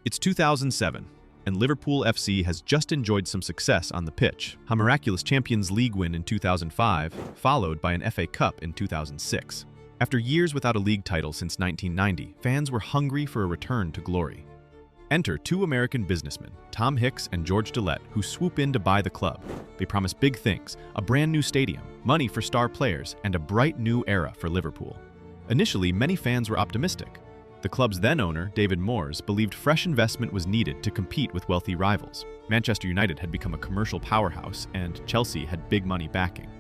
It's 2007, and Liverpool FC has just enjoyed some success on the pitch. A miraculous Champions League win in 2005, followed by an FA Cup in 2006. After years without a league title since 1990, fans were hungry for a return to glory. Enter two American businessmen, Tom Hicks and George Gillett, who swoop in to buy the club. They promise big things, a brand new stadium, money for star players, and a bright new era for Liverpool. Initially, many fans were optimistic. The club's then owner, David Moyes, believed fresh investment was needed to compete with wealthy rivals. Manchester United had become a commercial powerhouse, and Chelsea had big money backing.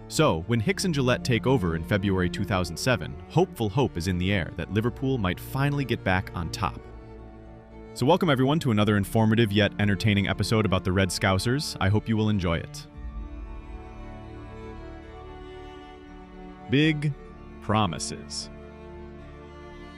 So, when Hicks and Gillett take over in February 2007, hopeful hope is in the air that Liverpool might finally get back on top. So welcome everyone to another informative yet entertaining episode about the Red Scousers. I hope you will enjoy it. Big promises.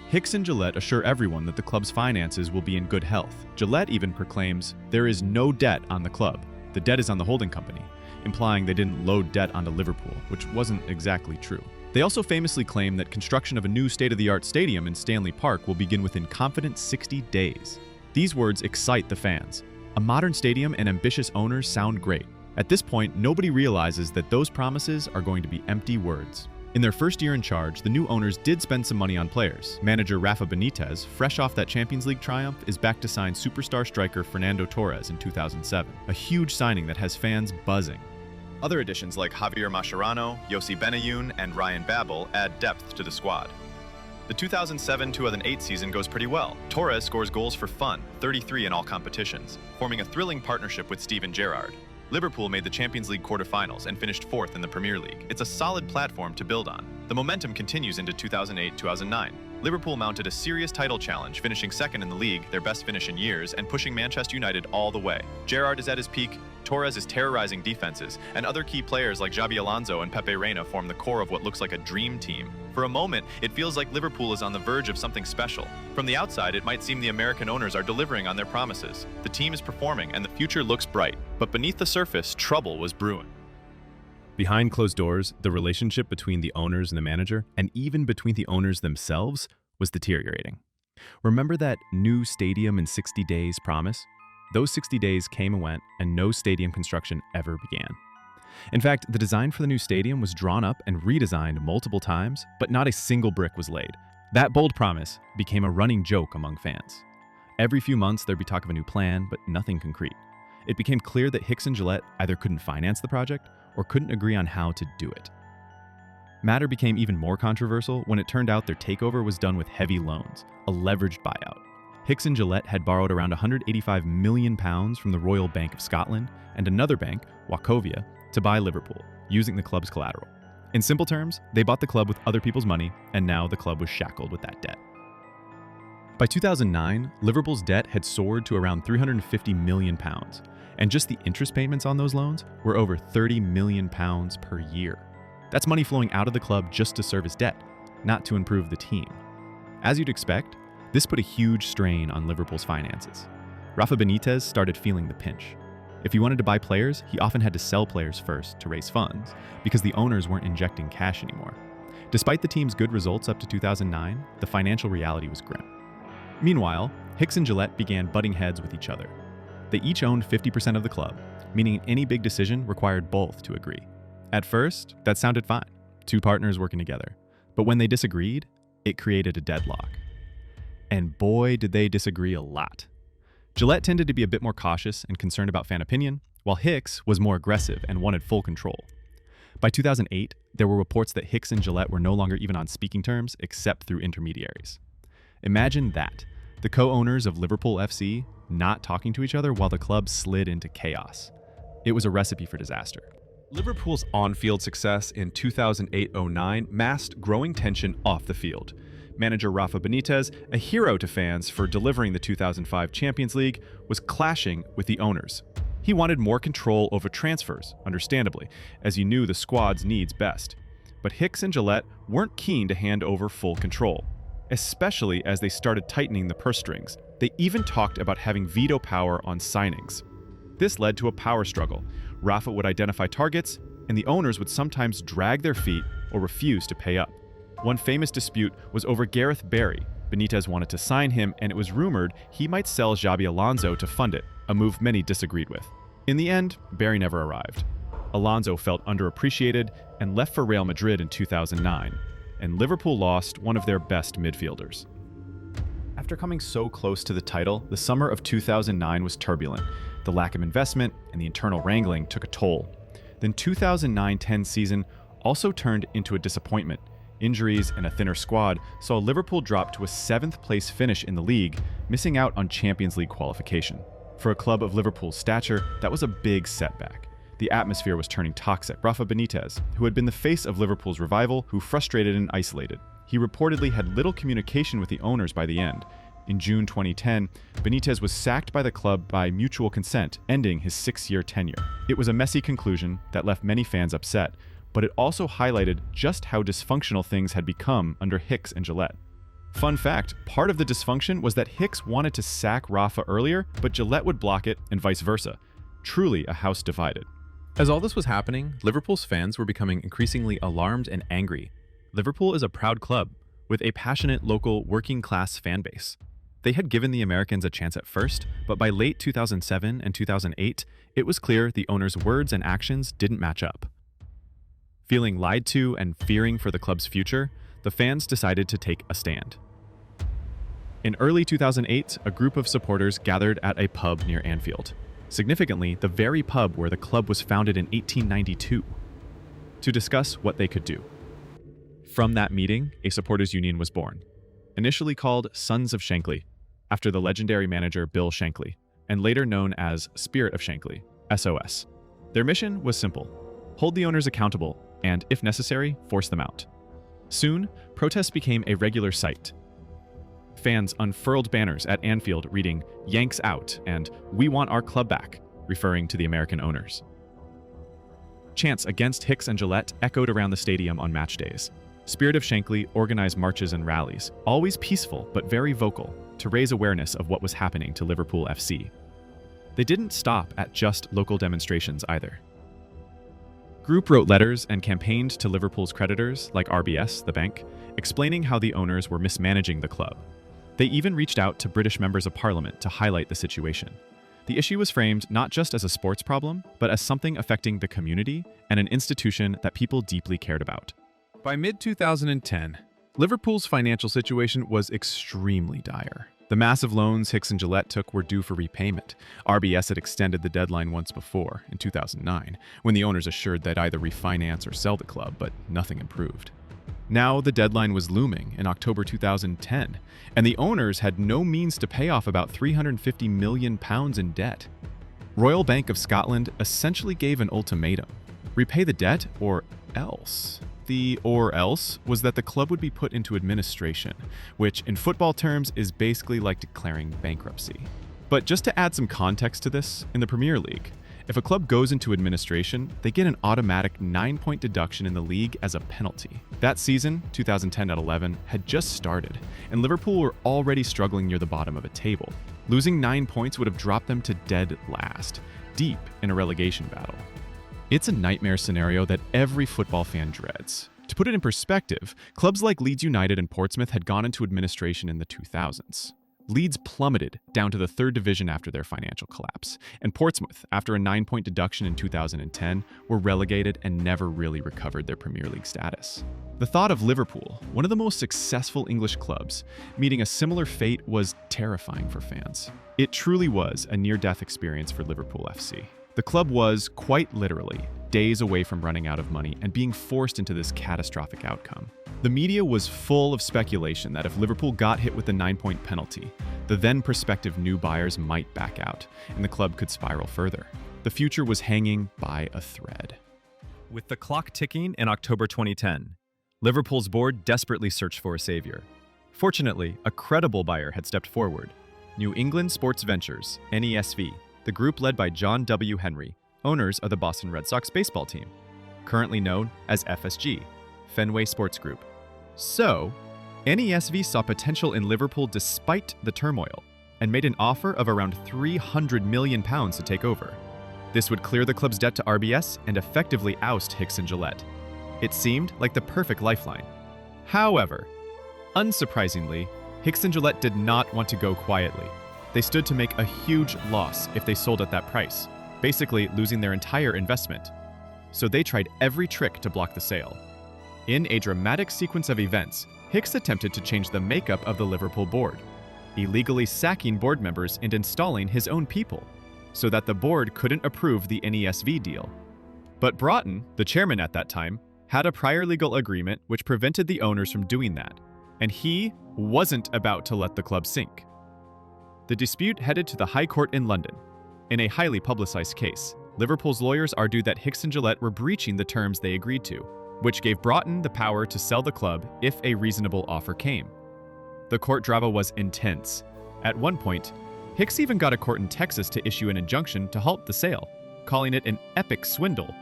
Hicks and Gillett assure everyone that the club's finances will be in good health. Gillett even proclaims, "There is no debt on the club. The debt is on the holding company," implying they didn't load debt onto Liverpool, which wasn't exactly true. They also famously claim that construction of a new state-of-the-art stadium in Stanley Park will begin within confident 60 days. These words excite the fans. A modern stadium and ambitious owners sound great. At this point, nobody realizes that those promises are going to be empty words. In their first year in charge, the new owners did spend some money on players. Manager Rafa Benítez, fresh off that Champions League triumph, is back to sign superstar striker Fernando Torres in 2007, a huge signing that has fans buzzing. Other additions like Javier Mascherano, Yossi Benayoun, and Ryan Babel add depth to the squad. The 2007-2008 season goes pretty well. Torres scores goals for fun, 33 in all competitions, forming a thrilling partnership with Steven Gerrard. Liverpool made the Champions League quarterfinals and finished fourth in the Premier League. It's a solid platform to build on. The momentum continues into 2008-2009. Liverpool mounted a serious title challenge, finishing second in the league, their best finish in years, and pushing Manchester United all the way. Gerrard is at his peak, Torres is terrorizing defenses, and other key players like Xabi Alonso and Pepe Reina form the core of what looks like a dream team. For a moment, it feels like Liverpool is on the verge of something special. From the outside, it might seem the American owners are delivering on their promises. The team is performing, and the future looks bright. But beneath the surface, trouble was brewing. Behind closed doors, the relationship between the owners and the manager, and even between the owners themselves, was deteriorating. Remember that new stadium in 60 days promise? Those 60 days came and went, and no stadium construction ever began. In fact, the design for the new stadium was drawn up and redesigned multiple times, but not a single brick was laid. That bold promise became a running joke among fans. Every few months, there'd be talk of a new plan, but nothing concrete. It became clear that Hicks and Gillett either couldn't finance the project or couldn't agree on how to do it. Matter became even more controversial when it turned out their takeover was done with heavy loans, a leveraged buyout. Hicks and Gillett had borrowed around £185 million from the Royal Bank of Scotland and another bank, Wachovia, to buy Liverpool, using the club's collateral. In simple terms, they bought the club with other people's money, and now the club was shackled with that debt. By 2009, Liverpool's debt had soared to around £350 million, and just the interest payments on those loans were over £30 million per year. That's money flowing out of the club just to service debt, not to improve the team. As you'd expect, this put a huge strain on Liverpool's finances. Rafa Benítez started feeling the pinch. If he wanted to buy players, he often had to sell players first to raise funds, because the owners weren't injecting cash anymore. Despite the team's good results up to 2009, the financial reality was grim. Meanwhile, Hicks and Gillett began butting heads with each other. They each owned 50% of the club, meaning any big decision required both to agree. At first, that sounded fine, two partners working together. But when they disagreed, it created a deadlock. And boy, did they disagree a lot. Gillett tended to be a bit more cautious and concerned about fan opinion, while Hicks was more aggressive and wanted full control. By 2008, there were reports that Hicks and Gillett were no longer even on speaking terms except through intermediaries. Imagine that, the co-owners of Liverpool FC not talking to each other while the club slid into chaos. It was a recipe for disaster. Liverpool's on-field success in 2008-09 masked growing tension off the field. Manager Rafa Benítez, a hero to fans for delivering the 2005 Champions League, was clashing with the owners. He wanted more control over transfers, understandably, as he knew the squad's needs best. But Hicks and Gillett weren't keen to hand over full control, especially as they started tightening the purse strings. They even talked about having veto power on signings. This led to a power struggle. Rafa would identify targets, and the owners would sometimes drag their feet or refuse to pay up. One famous dispute was over Gareth Barry, Benítez wanted to sign him, and it was rumored he might sell Xabi Alonso to fund it, a move many disagreed with. In the end, Barry never arrived. Alonso felt underappreciated and left for Real Madrid in 2009, and Liverpool lost one of their best midfielders. After coming so close to the title, the summer of 2009 was turbulent. The lack of investment and the internal wrangling took a toll. The 2009-10 season also turned into a disappointment. Injuries and a thinner squad saw Liverpool drop to a 7th place finish in the league, missing out on Champions League qualification. For a club of Liverpool's stature, that was a big setback. The atmosphere was turning toxic. Rafa Benítez, who had been the face of Liverpool's revival, grew frustrated and isolated. He reportedly had little communication with the owners by the end. In June 2010, Benítez was sacked by the club by mutual consent, ending his 6-year tenure. It was a messy conclusion that left many fans upset, but it also highlighted just how dysfunctional things had become under Hicks and Gillett. Fun fact, part of the dysfunction was that Hicks wanted to sack Rafa earlier, but Gillett would block it and vice versa. Truly a house divided. As all this was happening, Liverpool's fans were becoming increasingly alarmed and angry. Liverpool is a proud club, with a passionate local working-class fan base. They had given the Americans a chance at first, but by late 2007 and 2008, it was clear the owners' words and actions didn't match up. Feeling lied to and fearing for the club's future, the fans decided to take a stand. In early 2008, a group of supporters gathered at a pub near Anfield. Significantly, the very pub where the club was founded in 1892, to discuss what they could do. From that meeting, a supporters' union was born, initially called Sons of Shankly, after the legendary manager Bill Shankly, and later known as Spirit of Shankly, SOS. Their mission was simple: hold the owners accountable and, if necessary, force them out. Soon, protests became a regular sight. Fans unfurled banners at Anfield reading "Yanks out" and "We want our club back," referring to the American owners. Chants against Hicks and Gillett echoed around the stadium on match days. Spirit of Shankly organized marches and rallies, always peaceful but very vocal, to raise awareness of what was happening to Liverpool FC. They didn't stop at just local demonstrations either. Group wrote letters and campaigned to Liverpool's creditors, like RBS, the bank, explaining how the owners were mismanaging the club. They even reached out to British members of parliament to highlight the situation. The issue was framed not just as a sports problem, but as something affecting the community and an institution that people deeply cared about. By mid-2010, Liverpool's financial situation was extremely dire. The massive loans Hicks and Gillett took were due for repayment. RBS had extended the deadline once before, in 2009, when the owners assured they'd either refinance or sell the club, but nothing improved. Now the deadline was looming in October 2010, and the owners had no means to pay off about £350 million in debt. Royal Bank of Scotland essentially gave an ultimatum: repay the debt or else. The "or else" was that the club would be put into administration, which in football terms is basically like declaring bankruptcy. But just to add some context to this, in the Premier League, if a club goes into administration, they get an automatic 9-point deduction in the league as a penalty. That season, 2010-11, had just started, and Liverpool were already struggling near the bottom of a table. Losing 9 points would have dropped them to dead last, deep in a relegation battle. It's a nightmare scenario that every football fan dreads. To put it in perspective, clubs like Leeds United and Portsmouth had gone into administration in the 2000s. Leeds plummeted down to the 3rd division after their financial collapse, and Portsmouth, after a 9-point deduction in 2010, were relegated and never really recovered their Premier League status. The thought of Liverpool, one of the most successful English clubs, meeting a similar fate was terrifying for fans. It truly was a near-death experience for Liverpool FC. The club was, quite literally, days away from running out of money and being forced into this catastrophic outcome. The media was full of speculation that if Liverpool got hit with the 9-point penalty, the then prospective new buyers might back out, and the club could spiral further. The future was hanging by a thread. With the clock ticking in October 2010, Liverpool's board desperately searched for a savior. Fortunately, a credible buyer had stepped forward: New England Sports Ventures, NESV, the group led by John W. Henry, owners of the Boston Red Sox baseball team, currently known as FSG, Fenway Sports Group. So, NESV saw potential in Liverpool despite the turmoil, and made an offer of around £300 million to take over. This would clear the club's debt to RBS and effectively oust Hicks and Gillett. It seemed like the perfect lifeline. However, unsurprisingly, Hicks and Gillett did not want to go quietly. They stood to make a huge loss if they sold at that price, basically losing their entire investment. So they tried every trick to block the sale. In a dramatic sequence of events, Hicks attempted to change the makeup of the Liverpool board, illegally sacking board members and installing his own people, so that the board couldn't approve the NESV deal. But Broughton, the chairman at that time, had a prior legal agreement which prevented the owners from doing that, and he wasn't about to let the club sink. The dispute headed to the High Court in London. In a highly publicized case, Liverpool's lawyers argued that Hicks and Gillett were breaching the terms they agreed to, which gave Broughton the power to sell the club if a reasonable offer came. The court drama was intense. At one point, Hicks even got a court in Texas to issue an injunction to halt the sale, calling it an epic swindle.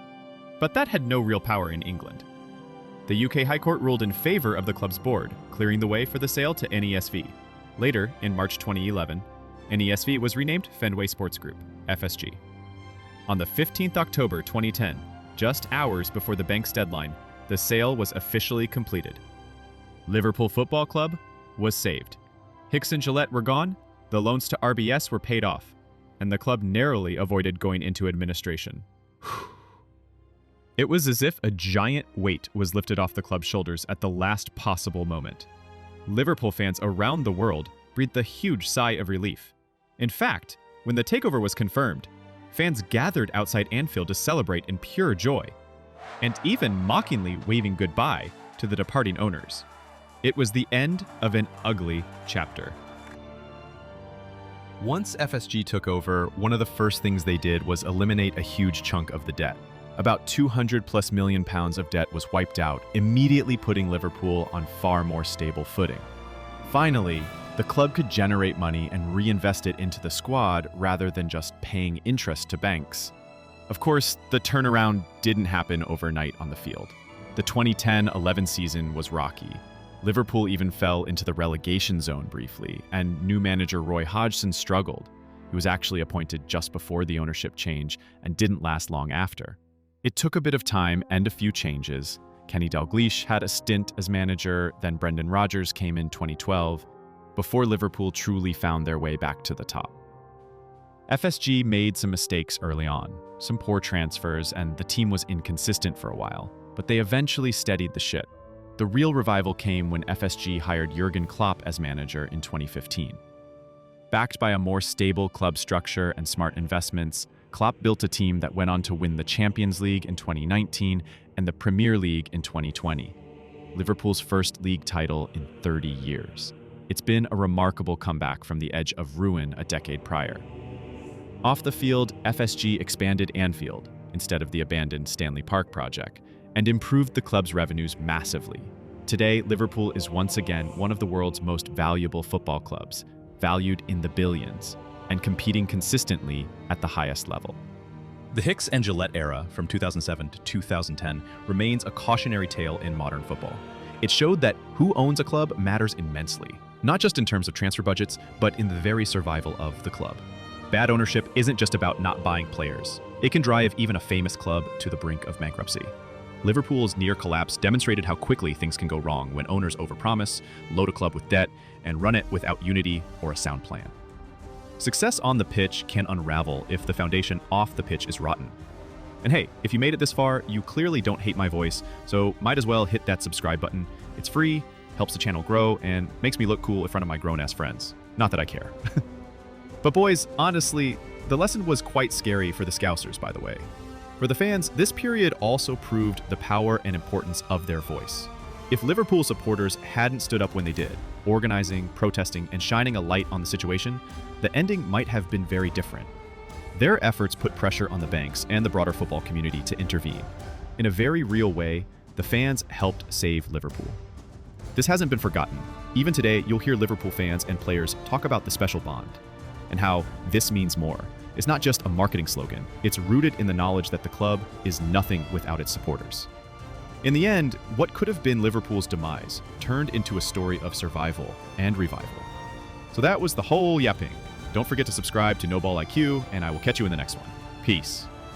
But that had no real power in England. The UK High Court ruled in favor of the club's board, clearing the way for the sale to NESV. Later, in March 2011, NESV was renamed Fenway Sports Group, FSG. On the 15th October 2010, just hours before the bank's deadline, the sale was officially completed. Liverpool Football Club was saved. Hicks and Gillett were gone, the loans to RBS were paid off, and the club narrowly avoided going into administration. It was as if a giant weight was lifted off the club's shoulders at the last possible moment. Liverpool fans around the world breathed a huge sigh of relief. In fact, when the takeover was confirmed, fans gathered outside Anfield to celebrate in pure joy, and even mockingly waving goodbye to the departing owners. It was the end of an ugly chapter. Once FSG took over, one of the first things they did was eliminate a huge chunk of the debt. About £200+ million of debt was wiped out, immediately putting Liverpool on far more stable footing. Finally, the club could generate money and reinvest it into the squad rather than just paying interest to banks. Of course, the turnaround didn't happen overnight on the field. The 2010-11 season was rocky. Liverpool even fell into the relegation zone briefly, and new manager Roy Hodgson struggled. He was actually appointed just before the ownership change and didn't last long after. It took a bit of time and a few changes. Kenny Dalglish had a stint as manager, then Brendan Rodgers came in 2012, before Liverpool truly found their way back to the top. FSG made some mistakes early on, some poor transfers, and the team was inconsistent for a while, but they eventually steadied the ship. The real revival came when FSG hired Jürgen Klopp as manager in 2015. Backed by a more stable club structure and smart investments, Klopp built a team that went on to win the Champions League in 2019 and the Premier League in 2020, Liverpool's first league title in 30 years. It's been a remarkable comeback from the edge of ruin a decade prior. Off the field, FSG expanded Anfield instead of the abandoned Stanley Park project and improved the club's revenues massively. Today, Liverpool is once again one of the world's most valuable football clubs, valued in the billions, and competing consistently at the highest level. The Hicks and Gillett era from 2007 to 2010 remains a cautionary tale in modern football. It showed that who owns a club matters immensely, not just in terms of transfer budgets, but in the very survival of the club. Bad ownership isn't just about not buying players. It can drive even a famous club to the brink of bankruptcy. Liverpool's near collapse demonstrated how quickly things can go wrong when owners overpromise, load a club with debt, and run it without unity or a sound plan. Success on the pitch can unravel if the foundation off the pitch is rotten. And hey, if you made it this far, you clearly don't hate my voice, so might as well hit that subscribe button. It's free, helps the channel grow, and makes me look cool in front of my grown-ass friends. Not that I care. But boys, honestly, the lesson was quite scary for the Scousers, by the way. For the fans, this period also proved the power and importance of their voice. If Liverpool supporters hadn't stood up when they did, organizing, protesting, and shining a light on the situation, the ending might have been very different. Their efforts put pressure on the banks and the broader football community to intervene. In a very real way, the fans helped save Liverpool. This hasn't been forgotten. Even today, you'll hear Liverpool fans and players talk about the special bond and how this means more. It's not just a marketing slogan. It's rooted in the knowledge that the club is nothing without its supporters. In the end, what could have been Liverpool's demise turned into a story of survival and revival. So that was the whole yapping. Don't forget to subscribe to No Ball IQ, and I will catch you in the next one. Peace.